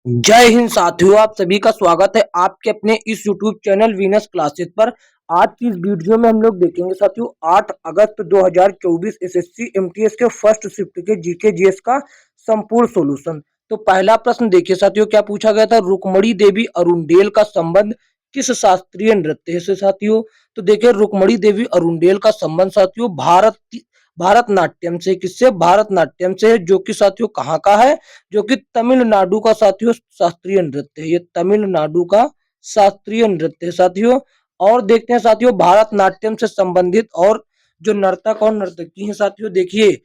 जय हिंद साथियों, आप सभी का स्वागत है आपके अपने इस YouTube चैनल वीनस क्लासेस पर। आज की इस वीडियो में हम लोग देखेंगे साथियों 8 अगस्त 2024 एसएससी एमटीएस के फर्स्ट शिफ्ट के जीके जीएस का संपूर्ण सॉल्यूशन। तो पहला प्रश्न देखिए साथियों, क्या पूछा गया था। रुक्मणी देवी अरुणडेल का संबंध किस शास्त्रीय नृत्य से साथियों। तो देखिए रुक्मणी देवी अरुणडेल का संबंध साथियों भारतनाट्यम से। किससे? भारतनाट्यम से, जो कि साथियों कहाँ का है, जो कि तमिलनाडु का साथियों शास्त्रीय नृत्य है। ये तमिलनाडु का शास्त्रीय नृत्य है साथियों। और देखते हैं साथियों भारतनाट्यम से संबंधित और जो नर्तक और नर्तकी हैं साथियों, देखिए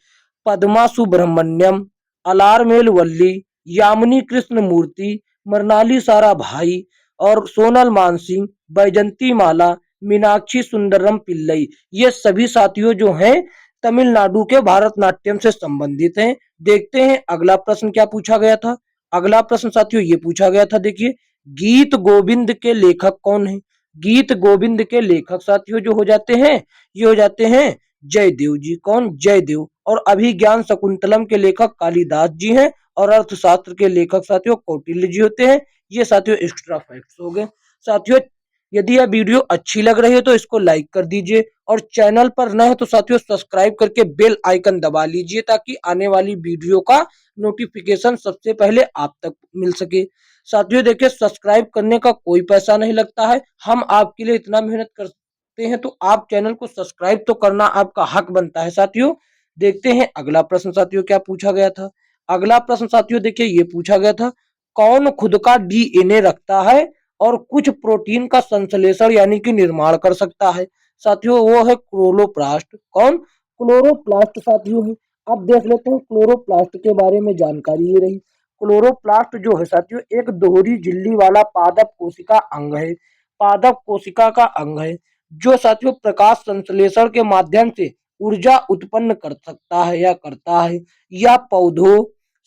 पद्मा सुब्रमण्यम, अलारमेल वल्ली, यामिनी कृष्ण मूर्ति, मृणाली साराभाई और सोनल मानसिंह, बैजंती माला, मीनाक्षी सुंदरम पिल्लई, ये सभी साथियों जो हैं तमिलनाडु के भारतनाट्यम से संबंधित हैं। देखते हैं अगला प्रश्न क्या पूछा गया था। अगला प्रश्न साथियों ये पूछा गया था, देखिए गीत गोविंद के लेखक कौन है। गीत गोविंद के लेखक साथियों जो हो जाते हैं, ये हो जाते हैं जयदेव जी। कौन? जयदेव। और अभिज्ञान शकुंतलम के लेखक कालिदास जी हैं। और अर्थशास्त्र के लेखक साथियों कौटिल्य जी होते हैं। ये साथियों एक्स्ट्रा फैक्ट्स हो गए साथियों। यदि यह वीडियो अच्छी लग रही है तो इसको लाइक कर दीजिए, और चैनल पर नए हो तो साथियों सब्सक्राइब करके बेल आइकन दबा लीजिए, ताकि आने वाली वीडियो का नोटिफिकेशन सबसे पहले आप तक मिल सके। साथियों देखिए सब्सक्राइब करने का कोई पैसा नहीं लगता है, हम आपके लिए इतना मेहनत करते हैं, तो आप चैनल को सब्सक्राइब तो करना आपका हक बनता है साथियों। देखते हैं अगला प्रश्न साथियों क्या पूछा गया था। अगला प्रश्न साथियों देखिए ये पूछा गया था, कौन खुद का डीएनए रखता है और कुछ प्रोटीन का संश्लेषण यानी कि निर्माण कर सकता है। साथियों वो है क्लोरोप्लास्ट। कौन? क्लोरोप्लास्ट साथियों है। अब देख लेते हैं क्लोरोप्लास्ट के बारे में जानकारी ये रही। क्लोरोप्लास्ट जो है साथियों एक दोहरी झिल्ली वाला पादप कोशिका अंग है। पादप कोशिका का अंग है जो साथियों प्रकाश संश्लेषण के माध्यम से ऊर्जा उत्पन्न कर सकता है या करता है। यह पौधों,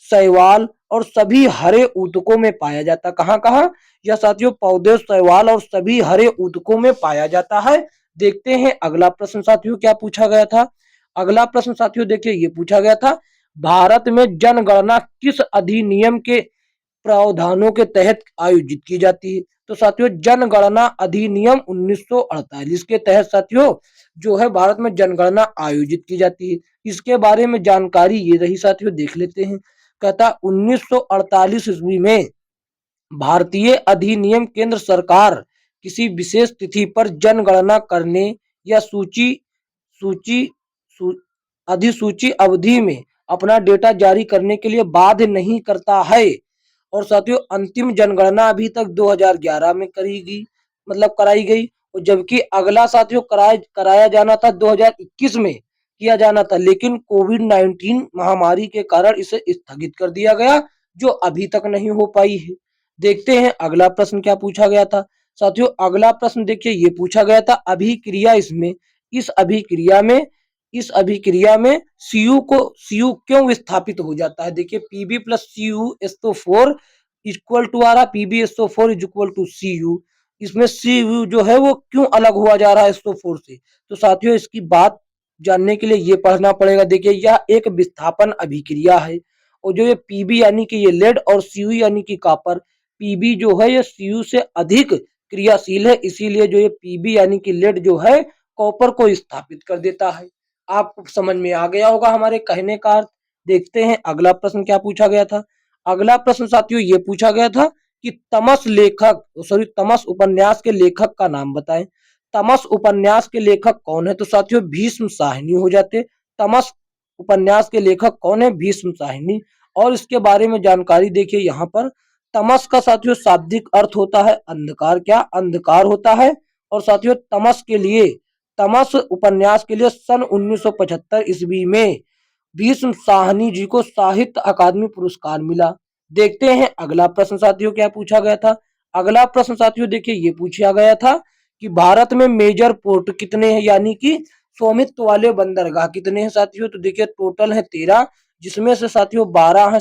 शैवाल और सभी हरे ऊतकों में पाया जाता। कहाँ कहाँ? यह साथियों पौधे, शैवाल और सभी हरे ऊतकों में पाया जाता है। देखते हैं अगला प्रश्न साथियों क्या पूछा गया था। अगला प्रश्न साथियों देखिए ये पूछा गया था, भारत में जनगणना किस अधिनियम के प्रावधानों के तहत आयोजित की जाती है। तो साथियों जनगणना अधिनियम 1948 के तहत साथियों जो है भारत में जनगणना आयोजित की जाती है। इसके बारे में जानकारी ये रही साथियों, देख लेते हैं। कहता 1948 ईस्वी में भारतीय अधिनियम केंद्र सरकार किसी विशेष तिथि पर जनगणना करने या सूची सूची सू, अधिसूची अवधि में अपना डेटा जारी करने के लिए बाध्य नहीं करता है। और साथियों अंतिम जनगणना अभी तक 2011 में कराई गई, और जबकि अगला साथियों कराया जाना था 2021 में किया जाना था, लेकिन कोविड 19 महामारी के कारण इसे स्थगित कर दिया गया, जो अभी तक नहीं हो पाई है। देखते हैं अगला प्रश्न क्या पूछा गया था। साथियों अगला प्रश्न देखिए ये पूछा गया था, अभिक्रिया इसमें इस अभिक्रिया में इस अभिक्रिया में सीयू क्यों विस्थापित हो जाता है। देखिए PB plus CU SO four equal to आ रहा, PB SO four is equal to CU. इसमें सीयू जो है वो क्यों अलग हुआ जा रहा है एसओ फोर से। तो साथियों इसकी बात जानने के लिए ये पढ़ना पड़ेगा। देखिए यह एक विस्थापन अभिक्रिया है, और जो ये पीबी यानी कि ये लेड और सीयू यानी कि कॉपर, पीबी जो है ये सीयू से अधिक क्रियाशील है, इसीलिए जो ये पीबी यानी कि लेड जो है कॉपर को स्थापित कर देता है। आपको समझ में आ गया होगा हमारे कहने का अर्थ। देखते हैं अगला प्रश्न क्या पूछा गया था। अगला प्रश्न साथियों ये पूछा गया था कि तमस उपन्यास के लेखक का नाम बताएं। तमस उपन्यास के लेखक कौन है? तो साथियों भीष्म साहनी हो जाते। तमस उपन्यास के लेखक कौन है? भीष्म साहनी। और इसके बारे में जानकारी देखिए यहाँ पर। तमस का साथियों शाब्दिक अर्थ होता है अंधकार। क्या? अंधकार होता है। और साथियों तमस उपन्यास के लिए सन 1975 ईस्वी में भीष्म साहनी जी को साहित्य अकादमी पुरस्कार मिला। देखते हैं अगला प्रश्न साथियों क्या पूछा गया था। अगला प्रश्न साथियों देखिए ये पूछा गया था कि भारत में मेजर पोर्ट कितने हैं, यानी कि स्वामित्व वाले बंदरगाह कितने हैं साथियों। तो देखिए टोटल है 13, जिसमें से साथियों 12 है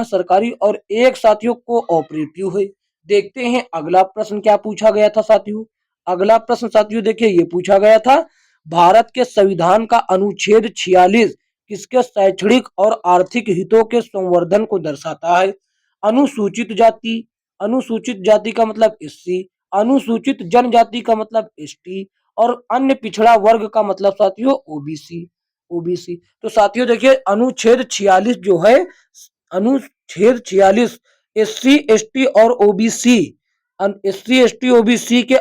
सरकारी और एक साथियों को ऑपरेटिव है। देखते हैं अगला प्रश्न क्या पूछा गया था साथियों। अगला प्रश्न साथियों देखिए ये पूछा गया था, भारत के संविधान का अनुच्छेद 46 किसके शैक्षणिक और आर्थिक हितों के संवर्धन को दर्शाता है। अनुसूचित जाति, अनुसूचित जाति का मतलब एससी, अनुसूचित जनजाति का मतलब एसटी और अन्य पिछड़ा वर्ग का मतलब साथियों ओबीसी। ओबीसी तो साथियों देखिए अनुच्छेद 46 जो है, अनुच्छेद 46 एससी एसटी और ओबीसी, एससी एसटी ओबीसी के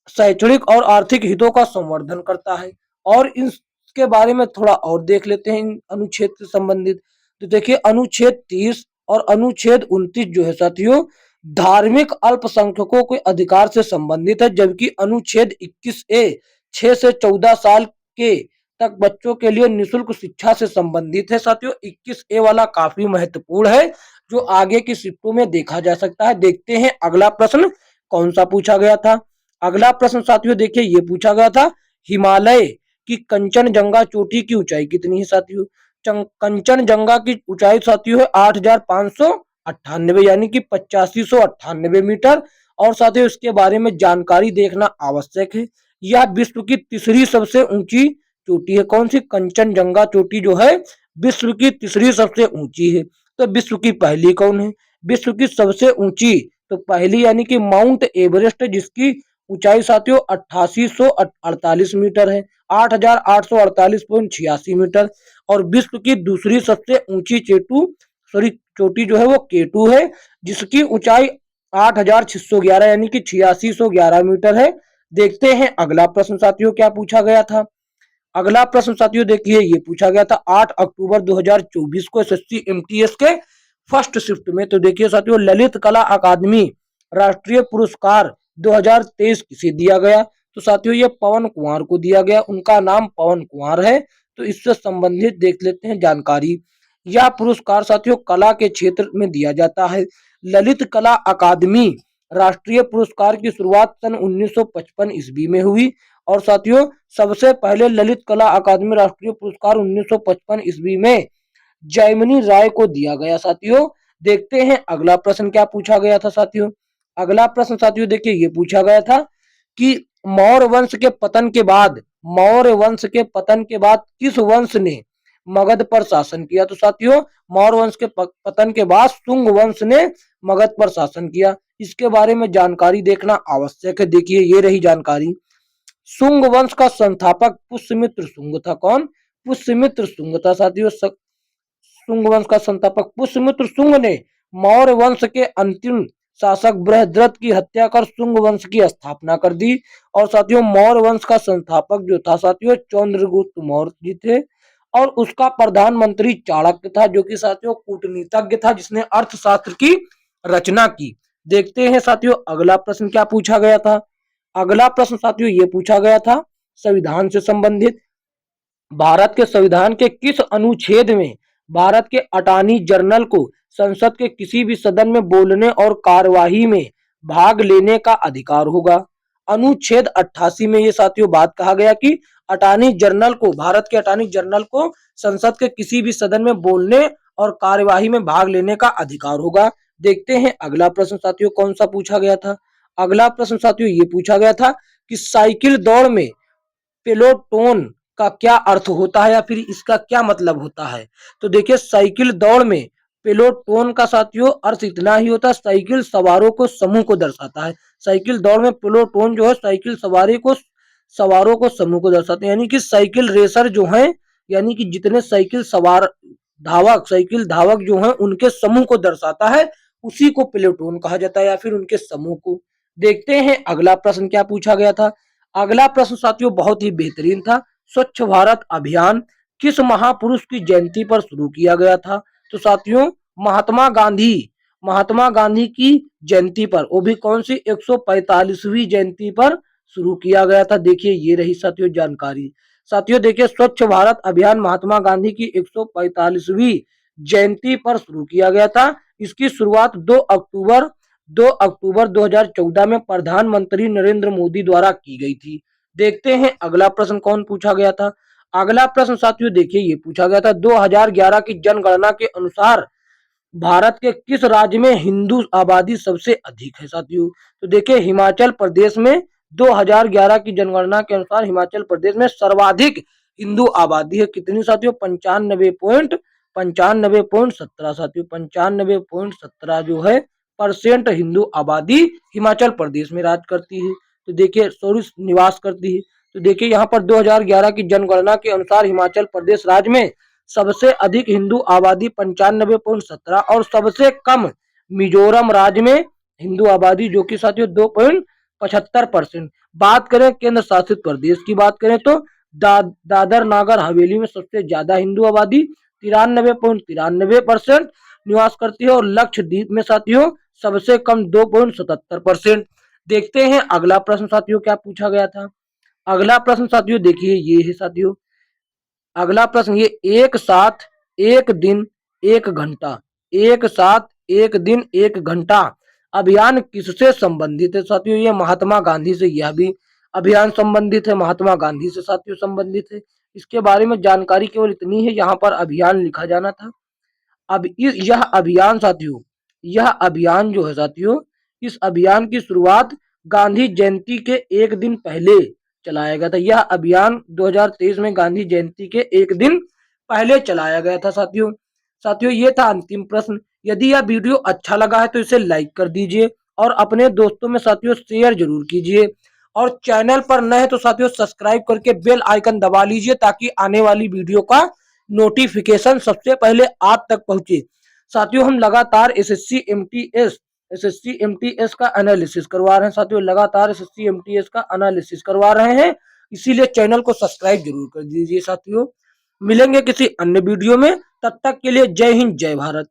शैक्षणिक और आर्थिक हितों का संवर्धन करता है। और इसके बारे में थोड़ा और देख लेते हैं इन अनुच्छेद से संबंधित। तो देखिए अनुच्छेद 30 और अनुच्छेद 29 जो है साथियों धार्मिक अल्पसंख्यकों के अधिकार से संबंधित है, जबकि अनुच्छेद 21A 6 से 14 साल के तक बच्चों के लिए निःशुल्क शिक्षा से संबंधित है। साथियों 21A वाला काफी महत्वपूर्ण है, जो आगे की शिफ्टों में देखा जा सकता है। देखते हैं अगला प्रश्न कौन सा पूछा गया था। अगला प्रश्न साथियों देखिए ये पूछा गया था, हिमालय की कंचनजंगा चोटी की ऊंचाई कितनी है साथियों। कंचनजंगा की ऊंचाई साथियों है 8,598 यानी कि 8598 मीटर। और साथियों इसके बारे में जानकारी देखना आवश्यक है। यह विश्व की तीसरी सबसे ऊंची चोटी है। कौन सी? कंचनजंगा चोटी जो है विश्व की तीसरी सबसे ऊंची है। तो विश्व की पहली कौन है? विश्व की सबसे ऊंची तो पहली यानी कि माउंट एवरेस्ट है, जिसकी ऊंचाई साथियों 8848 मीटर है, 8848.86 मीटर। और विश्व की दूसरी सबसे ऊंची चोटी जो है वो केटू है, जिसकी ऊंचाई 8611 यानी कि 8611 मीटर है। देखते हैं अगला प्रश्न साथियों क्या पूछा गया था। अगला प्रश्न साथियों देखिए ये पूछा गया था 8 अक्टूबर 2024 को एसएससी एमटीएस के फर्स्ट शिफ्ट में। तो देखिए साथियों ललित कला अकादमी राष्ट्रीय पुरस्कार 2023 किसे दिया गया? तो साथियों ये पवन कुमार को दिया गया, उनका नाम पवन कुमार है। तो इससे संबंधित देख लेते हैं जानकारी। यह पुरस्कार साथियों कला के क्षेत्र में दिया जाता है। ललित कला अकादमी राष्ट्रीय पुरस्कार की शुरुआत सन 1955 ईस्वी में हुई। और साथियों सबसे पहले ललित कला अकादमी राष्ट्रीय पुरस्कार 1955 ईस्वी में जैमिनी राय को दिया गया। साथियों देखते हैं अगला प्रश्न क्या पूछा गया था साथियों। अगला प्रश्न साथियों देखिए ये पूछा गया था कि मौर्य वंश के पतन के बाद, मौर्य वंश के पतन के बाद किस वंश ने मगध पर शासन किया? तो साथियों मौर्य वंश के पतन के बाद शुंग वंश ने मगध पर शासन किया। इसके बारे में जानकारी देखना आवश्यक है। देखिए ये रही जानकारी। शुंग वंश का संस्थापक पुष्यमित्र शुंग था। कौन? पुष्यमित्र शुंग था साथियों। शुंग वंश का संस्थापक पुष्यमित्र शुंग ने मौर्य वंश के अंतिम शासक बृहद्रथ की हत्या कर शुंग वंश की स्थापना कर दी। और साथियों मौर्य वंश का संस्थापक जो था साथियों चंद्रगुप्त मौर्य जी थे। और उसका प्रधानमंत्री चाणक्य था, जो कि साथियों कूटनीतिज्ञ था, जिसने अर्थशास्त्र की रचना की। देखते हैं साथियों अगला प्रश्न क्या पूछा गया था। अगला प्रश्न साथियों ये पूछा गया था संविधान से संबंधित। भारत के संविधान के किस अनुच्छेद में भारत के अटॉर्नी जनरल को संसद के किसी भी सदन में बोलने और कार्यवाही में भाग लेने का अधिकार होगा? अनुच्छेद 88 में ये साथियों बात कहा गया कि अटॉर्नी जनरल को, भारत के अटॉर्नी जनरल को संसद के किसी भी सदन में बोलने और कार्यवाही में भाग लेने का अधिकार होगा। देखते हैं अगला प्रश्न साथियों कौन सा पूछा गया था। अगला प्रश्न साथियों ये पूछा गया था कि साइकिल दौड़ में पेलोटोन का क्या अर्थ होता है या फिर इसका क्या मतलब होता है? तो देखिए साइकिल दौड़ में पेलोटोन का साथियों अर्थ इतना ही होता है, साइकिल सवारों को समूह को दर्शाता है। साइकिल दौड़ में पेलोटोन जो है साइकिल सवारों को समूह को दर्शाते हैं, यानी कि साइकिल रेसर जो हैं, यानी कि जितने साइकिल धावक जो हैं उनके समूह को दर्शाता है, उसी को पेलोटोन कहा जाता है या फिर उनके समूह को। देखते हैं अगला प्रश्न क्या पूछा गया था। अगला प्रश्न साथियों बहुत ही बेहतरीन था। स्वच्छ भारत अभियान किस महापुरुष की जयंती पर शुरू किया गया था? तो साथियों महात्मा गांधी की जयंती पर, वो भी कौन सी 145वीं जयंती पर शुरू किया गया था। देखिए ये रही साथियों जानकारी। साथियों देखिए स्वच्छ भारत अभियान महात्मा गांधी की 145वीं जयंती पर शुरू किया गया था। इसकी शुरुआत 2 अक्टूबर 2014 में प्रधानमंत्री नरेंद्र मोदी द्वारा की गई थी। देखते हैं अगला प्रश्न कौन पूछा गया था। अगला प्रश्न साथियों देखिए ये पूछा गया था 2011 की जनगणना के अनुसार भारत के किस राज्य में हिंदू आबादी सबसे अधिक है साथियों? तो देखिए हिमाचल प्रदेश में 2011 की जनगणना के अनुसार हिमाचल प्रदेश में सर्वाधिक हिंदू आबादी है। कितनी साथियों? 95.17 साथियों, 95.17 जो है % हिंदू आबादी हिमाचल प्रदेश में राज करती है। तो देखिए सॉरी निवास करती है। तो देखिए यहाँ पर 2011 की जनगणना के अनुसार हिमाचल प्रदेश राज्य में सबसे अधिक हिंदू आबादी 95.17 और सबसे कम मिजोरम राज्य में हिंदू आबादी जो कि साथियों 2.75%। बात करें केंद्र शासित प्रदेश की बात करें तो दादर नागर हवेली में सबसे ज्यादा हिंदू आबादी 93.93% निवास करती है और लक्षद्वीप में साथियों सबसे कम 2.77%। देखते हैं अगला प्रश्न साथियों क्या पूछा गया था। अगला प्रश्न साथियों देखिए ये है साथियों, अगला प्रश्न ये एक साथ एक दिन एक घंटा, एक साथ एक दिन एक घंटा अभियान किससे संबंधित है साथियों। ये महात्मा गांधी से यह भी अभियान संबंधित है, महात्मा गांधी से साथियों संबंधित है। इसके बारे में जानकारी केवल इतनी है, यहाँ पर अभियान लिखा जाना था। अब यह अभियान साथियों, यह अभियान जो है साथियों, इस अभियान की शुरुआत गांधी जयंती के एक दिन पहले चलाया गया था। यह अभियान 2023 में गांधी जयंती के एक दिन पहले चलाया गया था साथियों। साथियों ये था अंतिम प्रश्न। यदि यह वीडियो अच्छा लगा है तो इसे लाइक कर दीजिए और अपने दोस्तों में साथियों शेयर जरूर कीजिए और चैनल पर नए हैं तो साथियों सब्सक्राइब करके बेल आइकन दबा लीजिए ताकि आने वाली वीडियो का नोटिफिकेशन सबसे पहले आप तक पहुंचे। साथियों हम लगातार एसएससी एमटीएस का एनालिसिस करवा रहे हैं साथियों, लगातार एसएससी एमटीएस का एनालिसिस करवा रहे हैं, इसीलिए चैनल को सब्सक्राइब जरूर कर दीजिए साथियों। मिलेंगे किसी अन्य वीडियो में, तब तक के लिए जय हिंद जय भारत।